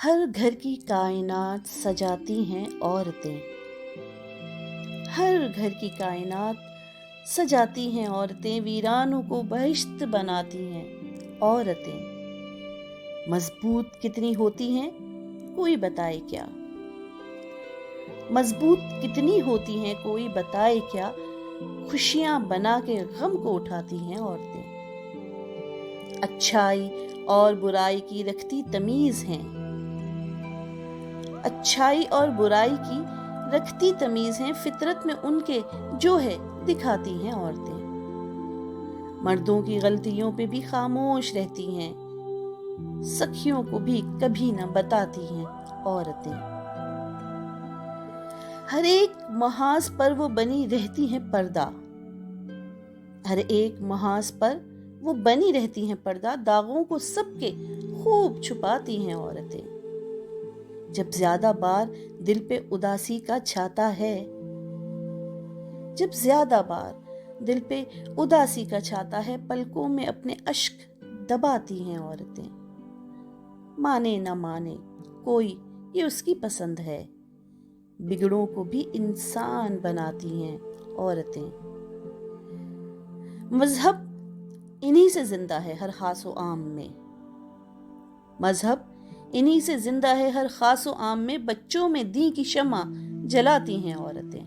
ہر گھر کی کائنات سجاتی ہیں عورتیں، ہر گھر کی کائنات سجاتی ہیں عورتیں، ویرانوں کو بہشت بناتی ہیں عورتیں۔ مضبوط کتنی ہوتی ہیں کوئی بتائے کیا، مضبوط کتنی ہوتی ہیں کوئی بتائے کیا، خوشیاں بنا کے غم کو اٹھاتی ہیں عورتیں۔ اچھائی اور برائی کی رکھتی تمیز ہیں، اچھائی اور برائی کی رکھتی تمیز ہیں، فطرت میں ان کے جو ہے دکھاتی ہیں عورتیں۔ مردوں کی غلطیوں پہ بھی خاموش رہتی ہیں، سخیوں کو بھی کبھی نہ بتاتی ہیں عورتیں۔ ہر ایک محاذ پر وہ بنی رہتی ہیں پردہ، ہر ایک محاذ پر وہ بنی رہتی ہیں پردہ، داغوں کو سب کے خوب چھپاتی ہیں عورتیں۔ جب زیادہ بار دل پہ اداسی کا چھاتا ہے، جب زیادہ بار دل پہ اداسی کا چھاتا ہے، پلکوں میں اپنے اشک دباتی ہیں عورتیں۔ مانے نہ مانے کوئی یہ اس کی پسند ہے، بگڑوں کو بھی انسان بناتی ہیں عورتیں۔ مذہب انہی سے زندہ ہے ہر خاص و عام میں، مذہب انہی سے زندہ ہے ہر خاص و عام میں، بچوں میں دین کی شمع جلاتی ہیں عورتیں۔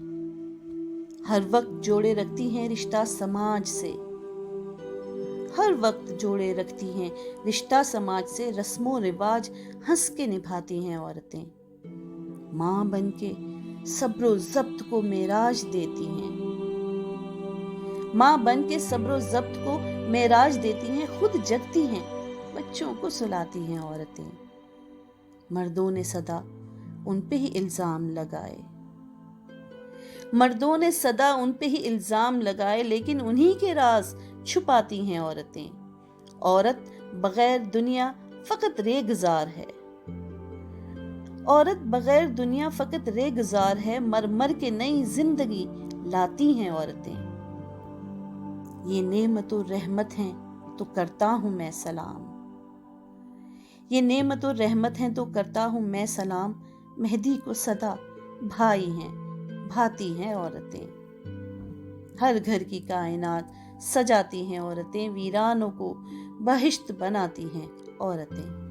ہر وقت جوڑے رکھتی ہیں رشتہ سماج سے، ہر وقت جوڑے رکھتی ہیں رشتہ سماج سے، رسم و رواج ہنس کے نبھاتی ہیں عورتیں۔ ماں بن کے صبر و ضبط کو معراج دیتی ہیں، ماں بن کے صبر و ضبط کو معراج دیتی ہیں، خود جگتی ہیں بچوں کو سلاتی ہیں عورتیں۔ مردوں نے صدا ان پہ ہی الزام لگائے، مردوں نے صدا ان پہ ہی الزام لگائے، لیکن انہی کے راز چھپاتی ہیں عورتیں۔ عورت بغیر دنیا فقط ریگزار ہے، عورت بغیر دنیا فقط ریگزار ہے، مر مر کے نئی زندگی لاتی ہیں عورتیں۔ یہ نعمت و رحمت ہیں تو کرتا ہوں میں سلام، یہ نعمت و رحمت ہیں تو کرتا ہوں میں سلام، مہدی کو صدا بھائی ہیں بھاتی ہیں عورتیں۔ ہر گھر کی کائنات سجاتی ہیں عورتیں، ویرانوں کو بہشت بناتی ہیں عورتیں۔